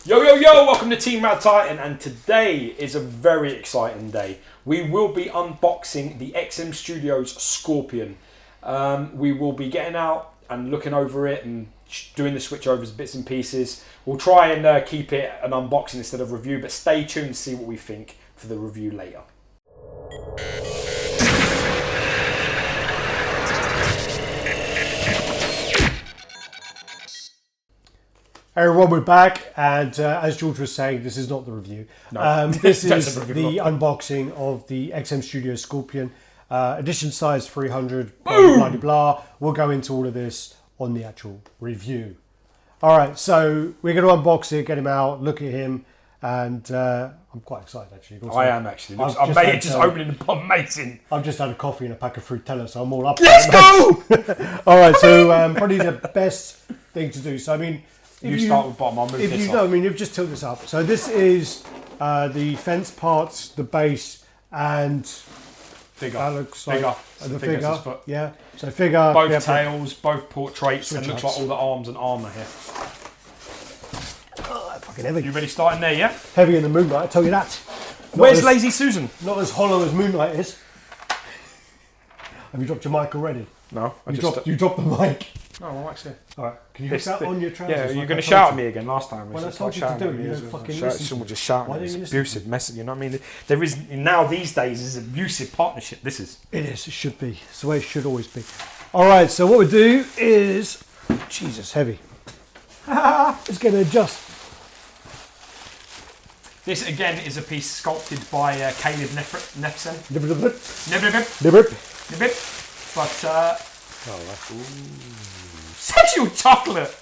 Yo, yo, yo, welcome to Team Raddtitan, and today is a very exciting day. We will be unboxing the XM Studios Scorpion. We will be getting out and looking over it and doing the switchovers, bits and pieces. We'll try and keep it an unboxing instead of review, but stay tuned to see what we think for the review later. Hey everyone, we're back, and as George was saying, this is not the review. No. This is the unboxing of the XM Studio Scorpion, edition size 300, blah, blah, blah. We'll go into all of this on the actual review. Alright, so we're going to unbox it, get him out, look at him, and I'm quite excited actually. Also, I am actually. Just opening the box, amazing. I've just had a coffee and a pack of Fruitella, so I'm all up. Let's go! Alright, so probably the best thing to do. So I mean, You start with bottom, I'll move this off. I mean, you've just tilted this up. So this is the fence parts, the base, and figure. That looks figure. like the figure. Foot. Yeah. So figure. Both tails, both portraits, and looks ups. like all the arms and armour here. Oh, fucking heavy. You ready starting there, yeah? Heavy in the Moonlight, I tell you that. Where's Lazy Susan? Not as hollow as Moonlight is. Have you dropped your mic already? No, You dropped the mic. Oh, well, actually. All right. Can you put that on your trousers? Yeah, you're like going to shout at me again last time. Well, I told you to do it. You don't fucking listen. Someone just shouting. Why don't It's you listen? abusive message. You know what I mean? There is now these days is abusive partnership. This is. It is. It should be. It's the way it should always be. All right. So what we do is, Jesus, heavy. It's going to adjust. This again is a piece sculpted by Caleb Nefsen. But sexual chocolate.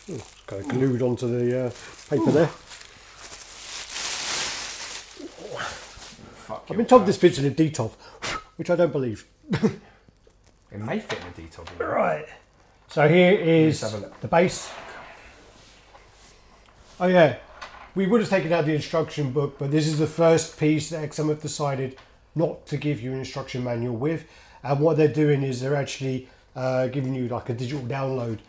It's kind of glued onto the paper there. Fuck, I've been told this fits in a detov, which I don't believe. It may fit in a detail. Right. So here is the base. Oh yeah, we would have taken out the instruction book, but this is the first piece that XM have decided not to give you an instruction manual with. And what they're doing is they're actually giving you like a digital download.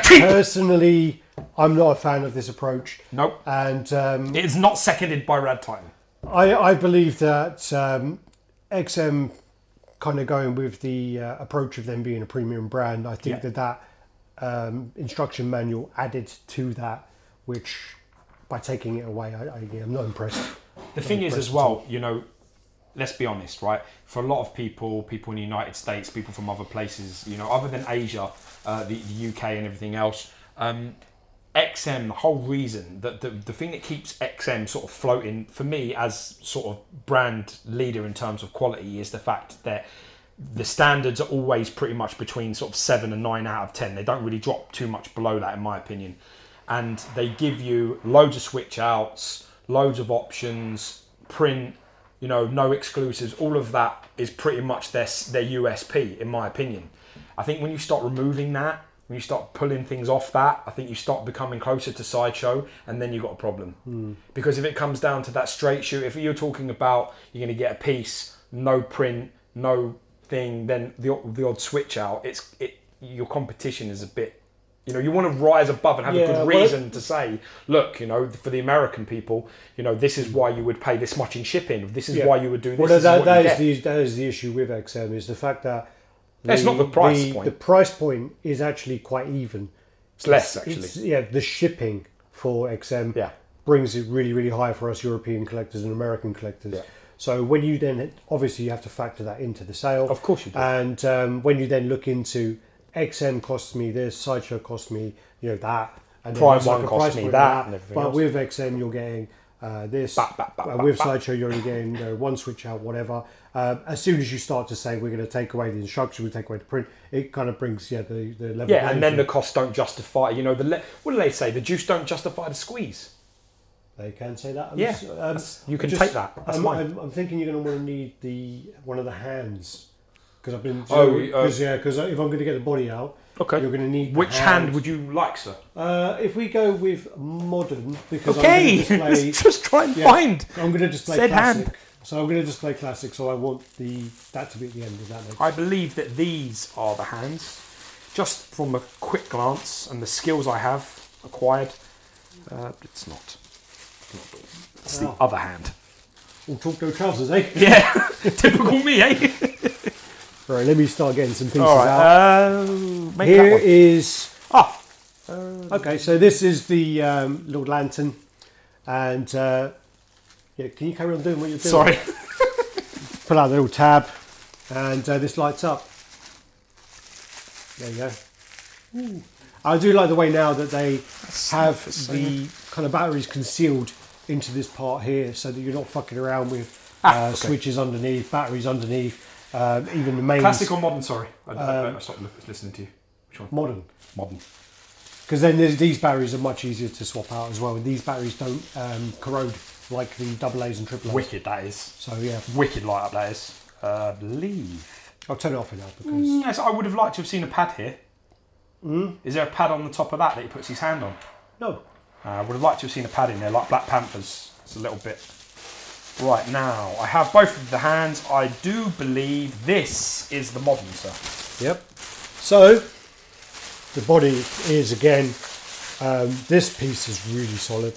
Personally, I'm not a fan of this approach. Nope. And it is not seconded by Raddtitan. I believe that XM kind of going with the approach of them being a premium brand. I think that instruction manual added to that, which by taking it away, I'm not impressed. The thing is as well, you know, let's be honest, right? For a lot of people in the United States, people from other places, you know, other than Asia, the UK and everything else, XM, the whole reason, that the thing that keeps XM sort of floating for me as sort of brand leader in terms of quality is the fact that the standards are always pretty much between sort of 7 and 9 out of 10. They don't really drop too much below that, in my opinion. And they give you loads of switch outs, loads of options, print, you know, no exclusives. All of that is pretty much their USP, in my opinion. I think when you start removing that, when you start pulling things off that, I think you start becoming closer to Sideshow, and then you've got a problem. Because if it comes down to that straight shoot, if you're talking about you're going to get a piece, no print, no thing, then the odd switch out, your competition is a bit, you know, you want to rise above and have a good reason to say, look, you know, for the American people, you know, this is why you would pay this much in shipping. This is why you would do this. Well, that is the issue with XM, is the fact that it's not the price point. The price point is actually quite even. It's less, actually. The shipping for XM brings it really, really high for us European collectors and American collectors. Yeah. So when you then, obviously you have to factor that into the sale. Of course you do. And when you then look into XM costs me this, Sideshow costs me, you know, that. And Prime One costs me that. And everything but else. with XM you're getting this. With Sideshow you're only getting one switch out, whatever. As soon as you start to say we're going to take away the instruction, we take away the print, it kind of brings the level. Yeah, and then the costs don't justify. You know, what do they say? The juice don't justify the squeeze. They can say that. You can take that. That's fine. I'm thinking you're going to want to need one of the hands, because I've been because if I'm going to get the body out, okay, you're going to need. Which hand would you like, sir? If we go with modern, because okay, I'm going to display, just try and find. I'm going to display said classic. Hand. So I'm going to display classic. So I want that to be at the end of that. I believe that these are the hands. just from a quick glance and the skills I have acquired, it's not. It's the other hand. All talk, no trousers, eh? Yeah, typical me, eh? Right, let me start getting some pieces All right, out. make Here that one. is... Okay, so this is the little lantern. And, yeah, can you carry on doing what you're doing? Sorry. Pull out the little tab, and this lights up. There you go. Ooh. I do like the way now that they have the kind of batteries concealed into this part here, so that you're not fucking around with switches underneath, batteries underneath, even the mains. Classic or modern? Sorry, I stopped listening to you. Which one? Modern. Modern. Because then these batteries are much easier to swap out as well, and these batteries don't corrode like the AA's and AAA's. Wicked, that is. So yeah, wicked light up, that is. I believe. I'll turn it off for now because. Yes, I would have liked to have seen a pad here. Is there a pad on the top of that he puts his hand on? No. I would have liked to have seen a pad in there, like Black Panther's. It's a little bit. Right, now, I have both of the hands. I do believe this is the modern, sir. Yep. So, the body is, again, this piece is really solid.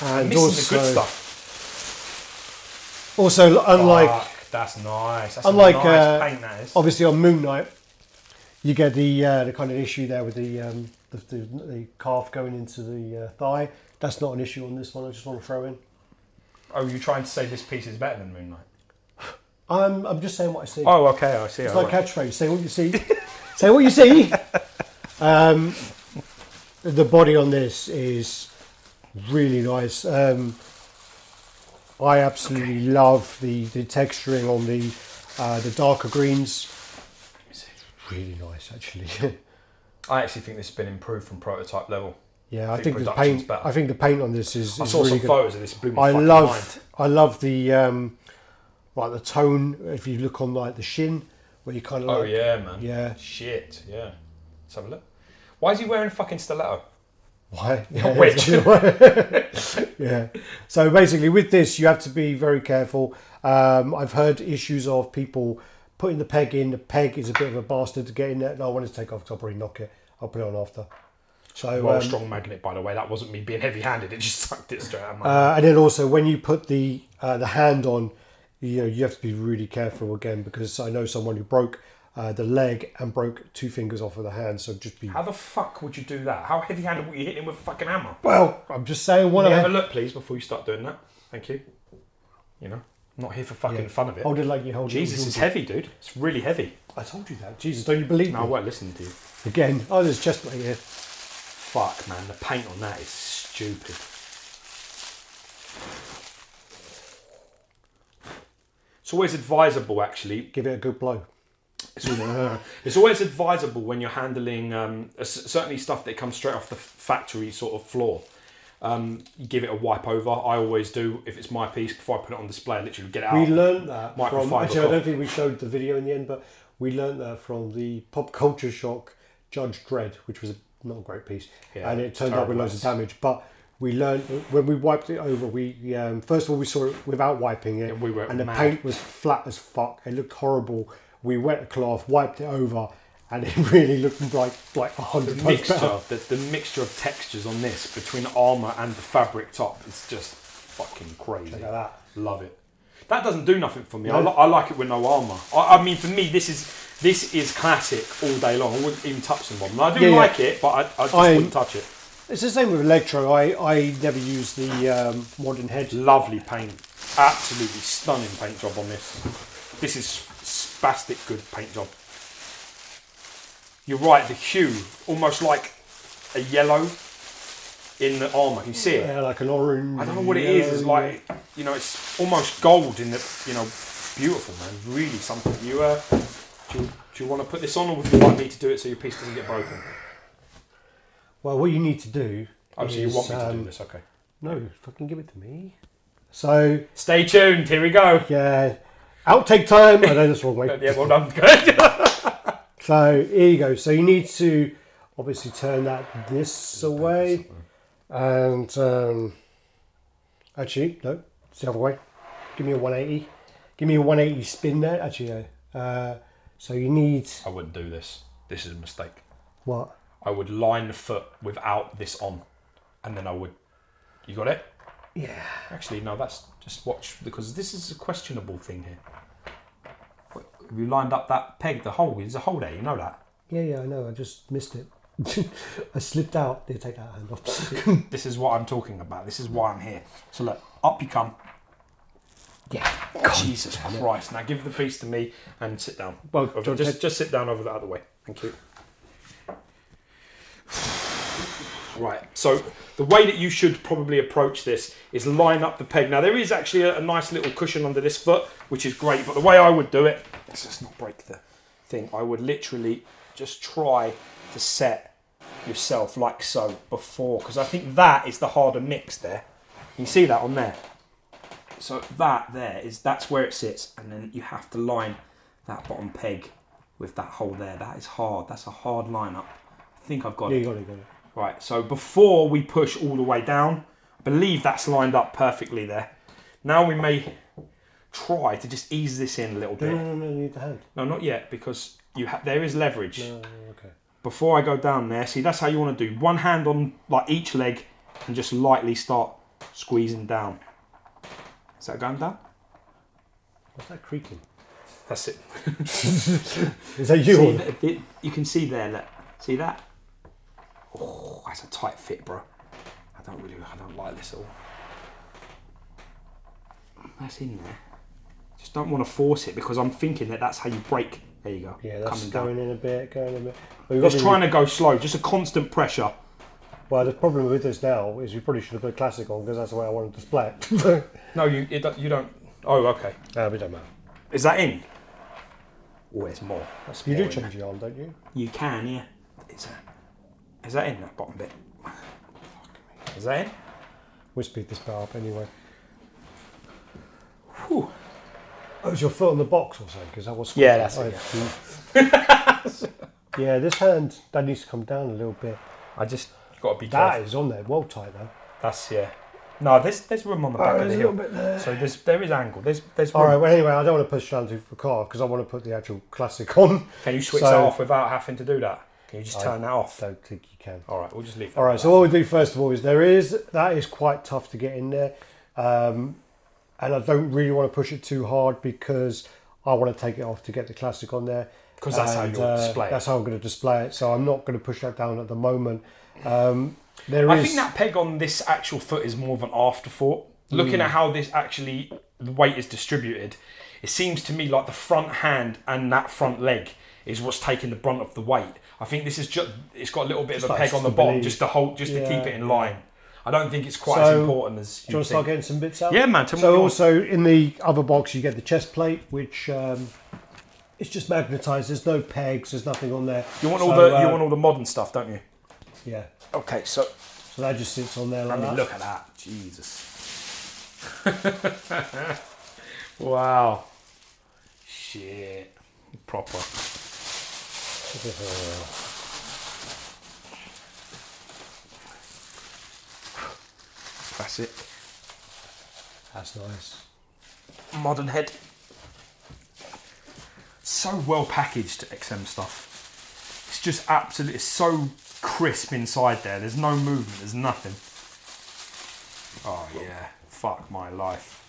And Missing also, the good stuff. Also, unlike... Fuck, that's nice. That's unlike, a nice paint, that is. Obviously, on Moon Knight, you get the kind of issue there with the calf going into the thigh. That's not an issue on this one. I just want to throw in. Oh, you're trying to say this piece is better than Moon Knight? I'm just saying what I see. Oh, okay, I see. It's like catchphrase. Say what you see. Say what you see. The body on this is really nice. I absolutely love the texturing on the darker greens. It's really nice, actually. I actually think this has been improved from prototype level. Yeah, I think the paint. Better. I think the paint on this is. I saw really some good. photos of this. Blew my fucking mind. I love the like the tone. If you look on like the shin, where you kind of. Oh like, yeah, man. Yeah. Shit. Yeah. Let's have a look. Why is he wearing a fucking stiletto? Why? Yeah, which? Yeah. So basically, with this, you have to be very careful. I've heard issues of people putting the peg in. The peg is a bit of a bastard to get in there. No, I want to take off because I'll probably knock it. I'll put it on after. So well, strong magnet, by the way. That wasn't me being heavy-handed. It just sucked it straight out of my hand. And then also, when you put the hand on, you have to be really careful again, because I know someone who broke the leg and broke 2 fingers off of the hand. So just be. How the fuck would you do that? How heavy-handed were you hitting him with a fucking hammer? Well, I'm just saying. Can you have a look, please, before you start doing that? Thank you. You know, I'm not here for fucking fun of it. Hold it like you hold it. Jesus, it's heavy, dude. It's really heavy. I told you that. Jesus, don't you believe me? No, I won't listen to you. Again. Oh, there's chest plate here. Fuck, man. The paint on that is stupid. It's always advisable, actually. Give it a good blow. It's always advisable when you're handling certainly stuff that comes straight off the factory sort of floor. You give it a wipe over. I always do. If it's my piece, before I put it on display, I literally get it out. We learned that from. Microfiber Actually, I don't think we showed the video in the end, but we learned that from the Pop Culture Shock Judge Dredd, which was not a great piece, and it turned out with loads of damage. But we learned when we wiped it over. We first of all we saw it without wiping it, and the paint was flat as fuck. It looked horrible. We wet the cloth, wiped it over, and it really looked like 100 times better. The mixture of textures on this between the armour and the fabric top is just fucking crazy. Check out that. Love it. That doesn't do nothing for me. No. I like it with no armour. I mean, for me, this is classic all day long. I wouldn't even touch the modern. I do like it, but I just wouldn't touch it. It's the same with Electro. I never use the modern head. Lovely paint. Absolutely stunning paint job on this. This is spastic good paint job. You're right, the hue, almost like a yellow in the armour. You see it? Yeah, like an orange. I don't know what it is. It's like, you know, it's almost gold in the, you know, beautiful, man. Really something. Do you want to put this on, or would you like me to do it so your piece doesn't get broken? Well, what you need to do. Oh, so you want me to do this? Okay. No, fucking give it to me. So. Stay tuned. Here we go. Yeah. Outtake time. I know that's the wrong way. Yeah, well done. Good. So here you go. So you need to obviously turn that this away, and actually no, it's the other way. Give me a 180. Give me a 180 spin there. Actually, no. So you need. I wouldn't do this. This is a mistake. What? I would line the foot without this on, and then I would. You got it? Yeah. Actually, no. That's just watch because this is a questionable thing here. Have you lined up that peg? The hole. There's a hole there. You know that. Yeah, I know. I just missed it. I slipped out. They take that hand off. This is what I'm talking about. This is why I'm here. So look, up you come. Yeah. Jesus Christ! Now give the piece to me and sit down. Well, just sit down over the other way. Thank you. Right. So the way that you should probably approach this is line up the peg. Now there is actually a nice little cushion under this foot, which is great. But the way I would do it, let's just not break the thing. I would literally just try to set yourself like so before, because I think that is the harder mix there. You see that on there? So that's where it sits, and then you have to line that bottom peg with that hole there. That is hard. That's a hard line up. I think I've got it. You got it. Right, so before we push all the way down, I believe that's lined up perfectly there. Now we may try to just ease this in a little bit. No, you need the hand. No, not yet, because there is leverage. No, okay. Before I go down there, see, that's how you want to do. One hand on like each leg and just lightly start squeezing down. Is that going down? What's that creaking? That's it. Is that you? See, you can see there, look. See that? Oh, that's a tight fit, bro. I don't like this at all. That's in there. Just don't want to force it because I'm thinking that's how you break. There you go. Yeah, that's coming going down. in a bit. Just trying to go slow, just a constant pressure. Well, the problem with this now is you probably should have put classic on because that's the way I want to display it. No, you don't. Oh, okay. We don't matter. Is that in? Oh, there's more. You do change the arm, don't you? You can, yeah. Is that in that bottom bit? Is that in? We'll speed this bar up anyway. Whew. Oh, was your foot on the box or something? Because that was. Yeah, that's it. Yeah, this hand that needs to come down a little bit. I just got to be That careful. is on there, well tight though. That's No, there's room on the back of the there's a hill. little bit there. So there is angle. There's room. All right. Well, anyway, I don't want to push down too the car because I want to put the actual classic on. Can you switch that off without having to do that? Can you just turn that off? I don't think you can. All right, we'll just leave that. All right. So what we'll do first of all is that is quite tough to get in there, and I don't really want to push it too hard because I want to take it off to get the classic on there. Because that's how you'll display it. That's how I'm going to display it. So I'm not going to push that down at the moment. I think that peg on this actual foot is more of an afterthought. Looking at how the weight is distributed, it seems to me like the front hand and that front leg is what's taking the brunt of the weight. I think this is it's got a little bit of a peg on the bottom just to keep it in line. I don't think it's quite as important as you want to start getting some bits out? Yeah, man. So also in the other box you get the chest plate, which it's just magnetised. There's no pegs. There's nothing on there. You want all the modern stuff, don't you? Yeah. Okay, so that just sits on there like that. Look at that. Jesus. Wow. Shit. Proper. Classic. That's nice. Modern head. So well packaged XM stuff. It's just absolutely, it's so crisp inside there. There's no movement, there's nothing. Oh yeah, fuck my life.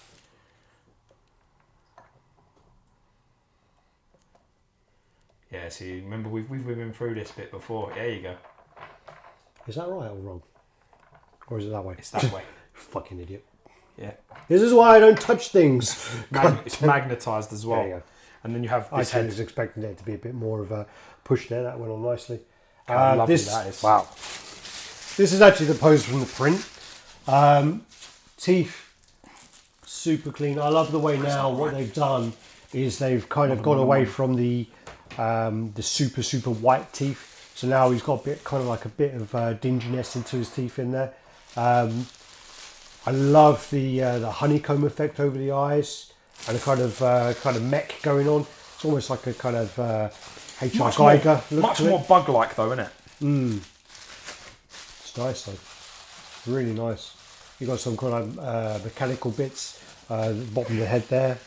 Yeah, see, remember we've been through this bit before. There you go. Is that right or wrong? Or is it that way? It's that way. Fucking idiot. Yeah. This is why I don't touch things. It's magnetised as well. There you go. And then you have this I head. was expecting there to be a bit more of a push there. That went on nicely. How lovely that is. Wow. This is actually the pose from the print. Teeth, super clean. I love the way now what they've done is they've kind of gone away from the super white teeth. So now he's got a bit of dinginess into his teeth in there. I love the honeycomb effect over the eyes and a kind of mech going on. It's almost like a kind of H.R. Geiger look. Much more bug-like though, isn't it? It's nice though. Really nice. You've got some kind of mechanical bits at the bottom of the head there.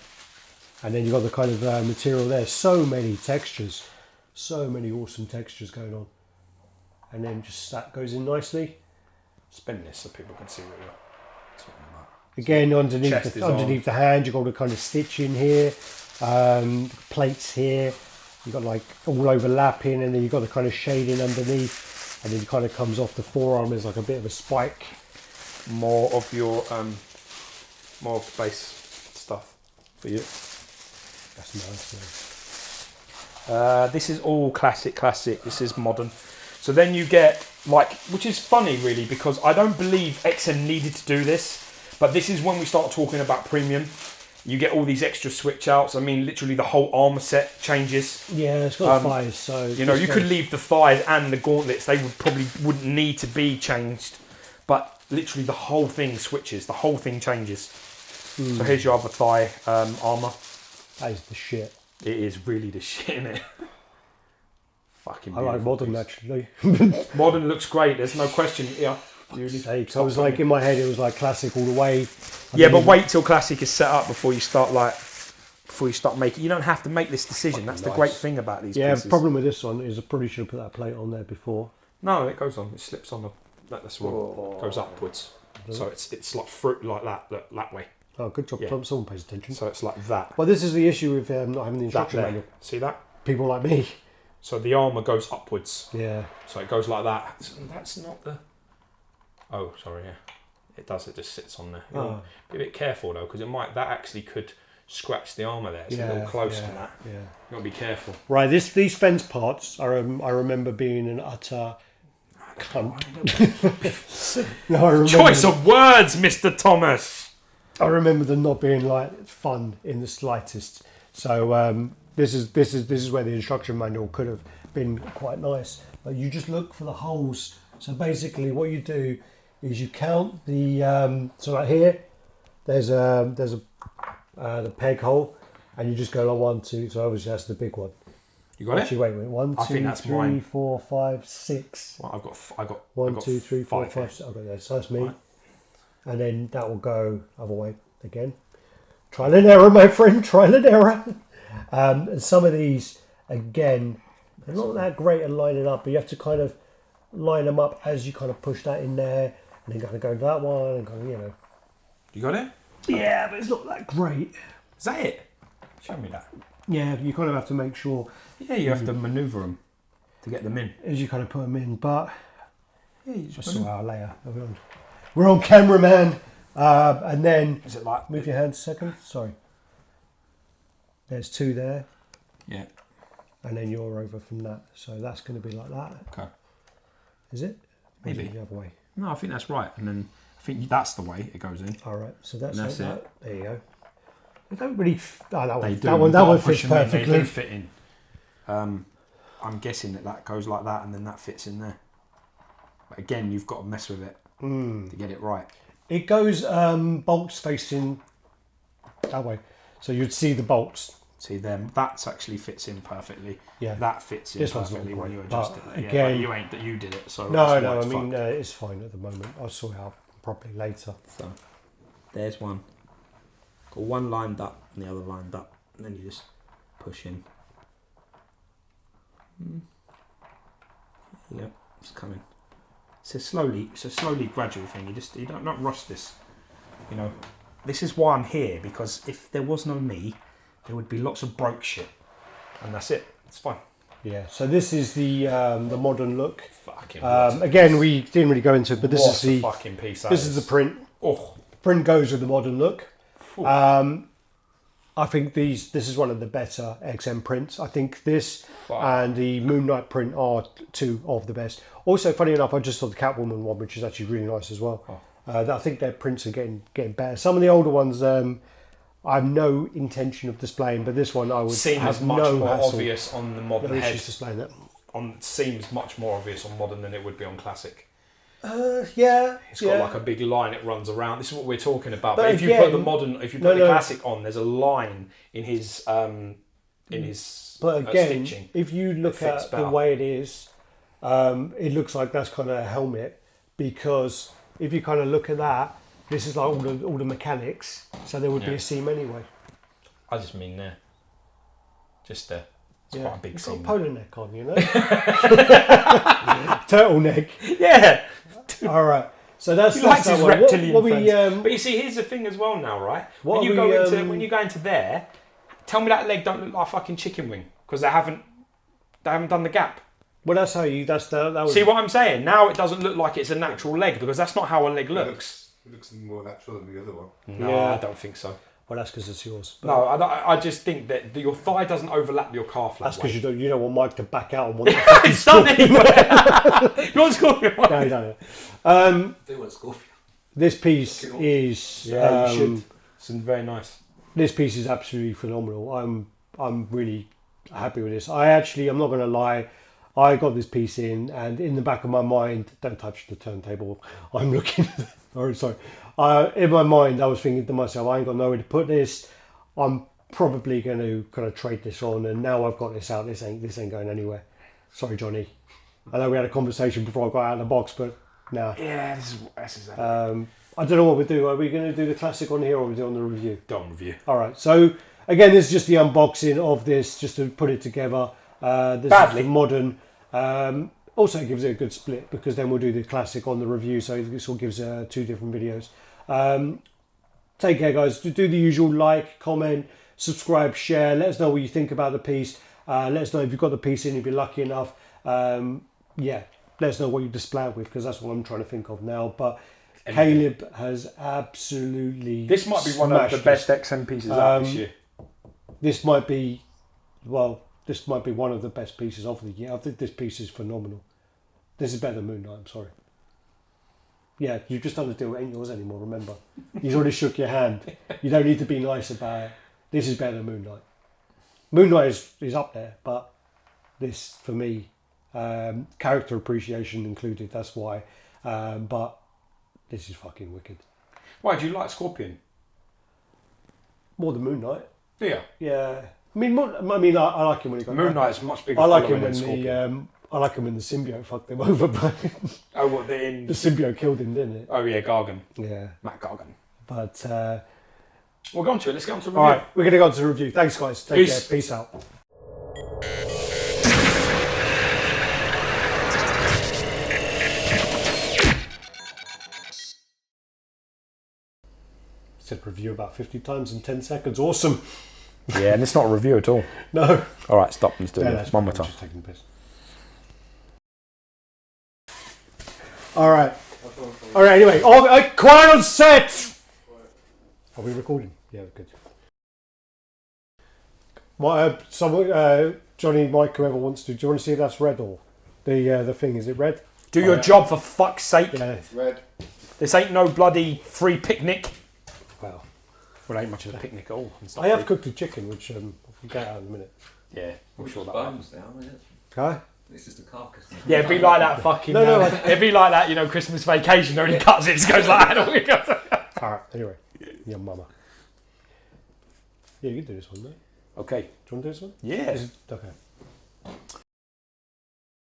And then you've got the kind of material there. So many textures. So many awesome textures going on. And then just that goes in nicely. Spin this so people can see what you're talking about. Again, Chest underneath is the hand, you've got a kind of stitch in here. Plates here. You've got like all overlapping, and then you've got the kind of shading underneath, and then it kind of comes off the forearm as like a bit of a spike. More of your more of the base stuff for you. That's nice. This is all classic. This is modern. So then you get like, which is funny really, because I don't believe XM needed to do this, but this is when we start talking about premium. You get all these extra switch outs. I mean, literally the whole armor set changes. Yeah, it's got thighs, so you know you could leave the thighs and the gauntlets. They wouldn't need to be changed, but literally the whole thing switches. The whole thing changes. So here's your other thigh armor. That is the shit. It is really the shit, isn't it? Fucking I like beautiful modern piece. actually. Modern looks great. There's no question. Yeah. So I was like in my head, it was like classic all the way. Yeah, but wait till classic is set up before you start making. You don't have to make this decision. That's the great thing about these pieces. The problem with this one is I probably should have put that plate on there before. No, it goes on. It slips on the. That's wrong. It goes upwards. So it's like fruit like that way. Oh, good job. Yeah. Someone pays attention. So it's like that. Well, this is the issue with not having the instruction manual. See that? People like me. So the armour goes upwards. Yeah. So it goes like that. That's not the... Oh, sorry, yeah. It does, it just sits on there. Oh. Be a bit careful though, because that actually could scratch the armour there. It's a little close to that. Yeah. You've got to be careful. Right, these fence parts, I remember being an utter cunt. No, I remember Choice of words, Mr. Thomas! I remember them not being like fun in the slightest. So this is where the instruction manual could have been quite nice. But you just look for the holes. So basically, what you do is you count the so right here. There's the peg hole, and you just go like 1, 2. So obviously that's the big one. You got Actually, it? wait. 1, I 2, think that's 3, mine. 4, 5, 6. Well, I got 1, 2, 3, 4, 5 5, here. 6. I've got that. So that's me. Right. And then that will go other way again. Trial and error, my friend. Trial and error. And some of these, again, they're not that great at lining up, but you have to kind of line them up as you kind of push that in there, and then kind of go to that one, and kind of, you know. You got it? Yeah, but it's not that great. Is that it? Show me that. Yeah, you kind of have to make sure. Yeah, you have to manoeuvre them to get them in. As you kind of put them in, but Yeah, you I'll just sort out later. We're on camera, man. And then Is it like... move your hand a second. Sorry. There's 2 there, Yeah. and then you're over from that. So that's going to be like that. Okay. Is it? Or is Maybe. it the other way. No, I think that's right. And then I think that's the way it goes in. All right. So that's, And that's like it. that. There you go. They don't really. Oh, that They one. do. That one. You've That got one to push fits them in, They perfectly. do fit in. I'm guessing that goes like that, and then that fits in there. But again, you've got to mess with it to get it right. It goes bolts facing that way, so you'd see the bolts. See them. That actually fits in perfectly. Yeah. That fits in This one's not perfectly when great, you adjust but it. Yeah, again- but you did it. So No, that's no. why I it's mean, fucked. it's fine at the moment. I'll sort it out properly later. So there's one. Got one lined up and the other lined up, and then you just push in. Yep, it's coming. It's a slowly gradual thing. You don't not rush this. You know, this is why I'm here, because if there was no me, there would be lots of broke shit, and that's it. It's fine. Yeah. So this is the modern look. Fucking. Again, we didn't really go into it, but this is the fucking piece. this is the print. Oh, Print goes with the modern look. Ooh. I think this is one of the better XM prints. I think this Wow. and the Moon Knight print are 2 of the best. Also, funny enough, I just saw the Catwoman one, which is actually really nice as well. I think their prints are getting better. Some of the older ones, I have no intention of displaying, but this one I would seems have much no more hassle. obvious on the No modern head. issues displaying that. Seems much more obvious on modern than it would be on classic. Yeah, It's got like a big line it runs around. This is what we're talking about. But But if you again- put the modern, if you put No, the no. classic on, there's a line in his But again, stitching. if you look fits at the better. way it is, it looks like that's kind of a helmet, because if you kind of look at that, this is like all the mechanics, so there would be Yeah. a seam anyway. I just mean there, just there. It's quite a big He's got a scene. polo neck on, you know. Turtleneck. Yeah. All right. So that's He likes his that one. reptilian What friends. But you see, here's the thing as well now, right? What When you are go we, into when you go into there, tell me that leg don't look like a fucking chicken wing because they haven't done the gap. Well, that's how you. That was. See what I'm saying? Now it doesn't look like it's a natural leg because that's not how a leg looks. It looks more natural than the other one. No, Yeah. I don't think so. Well, that's because it's yours. But No, I just think that your thigh doesn't overlap your calf. that's That because way. you don't want Mike to back out and want. It's done anyway. You want Scorpion? No, you don't. They want Scorpion. This piece is. Yeah, you should. It's very nice. This piece is absolutely phenomenal. I'm really happy with this. I'm not going to lie. I got this piece in, and in the back of my mind, don't touch the turntable. I'm looking. Sorry. In my mind, I was thinking to myself, I ain't got nowhere to put this. I'm probably going to kind of trade this on, and now I've got this out. This ain't going anywhere. Sorry, Johnny. I know we had a conversation before I got out of the box, but now. Yeah, this is I don't know what we do. Are we going to do the classic on here, or are we doing the review? done review. All right. So again, this is just the unboxing of this, just to put it together. This Badly. is the modern. Also, it gives it a good split because then we'll do the classic on the review. So this all gives 2 different videos. Take care, guys. Do the usual: like, comment, subscribe, share. Let us know what you think about the piece. Let us know if you've got the piece in, if you're lucky enough. Yeah, let us know what you display it with because that's what I'm trying to think of now. But Caleb has absolutely. This might be one of the best XM pieces out this year. This might be one of the best pieces of the year. I think this piece is phenomenal. This is better than Moon Knight, I'm sorry. Yeah, you've just done the deal. It ain't yours anymore, remember. He's already shook your hand. You don't need to be nice about it. This is better than Moon Knight. Moon Knight is up there, but this, for me, character appreciation included, that's why. But this is fucking wicked. Why do you like Scorpion? More than Moon Knight. Yeah. Yeah. I mean, I like him when he got Moon Knight's much bigger. I like him following when than Scorpion. I like him when the symbiote fucked him over, but Oh, what the in? the symbiote killed him, didn't it? Oh yeah, Gargan. Yeah. Matt Gargan. But We'll go on to it. Let's get on to review. all right, we're gonna go on to the review. Thanks, guys. Take Peace. care. Peace out. Said review about 50 times in 10 seconds. Awesome. Yeah, and it's not a review at all. No. All right, stop. Let's do No, it that's one more fine, time. I'm just taking the piss. All right. Anyway. Quiet on set. Are we recording? Yeah, good. Johnny, Mike, whoever wants to. Do you want to see if that's red or the thing? Is it red? Do your job for fuck's sake. Yeah. Red. This ain't no bloody free picnic. Well, Well, it ain't much of a picnic at all. It's not I have free. cooked the chicken, which we'll get out in a minute. Yeah, I'm sure that. bones down, isn't it? Huh? This is the carcass. Yeah, it'd be like that fucking. No, it'd be like that, Christmas Vacation. Only cuts it, just goes like that. All right. Anyway, your mama. Yeah, you can do this one, mate. Okay. Do you want to do this one? Yeah. Okay.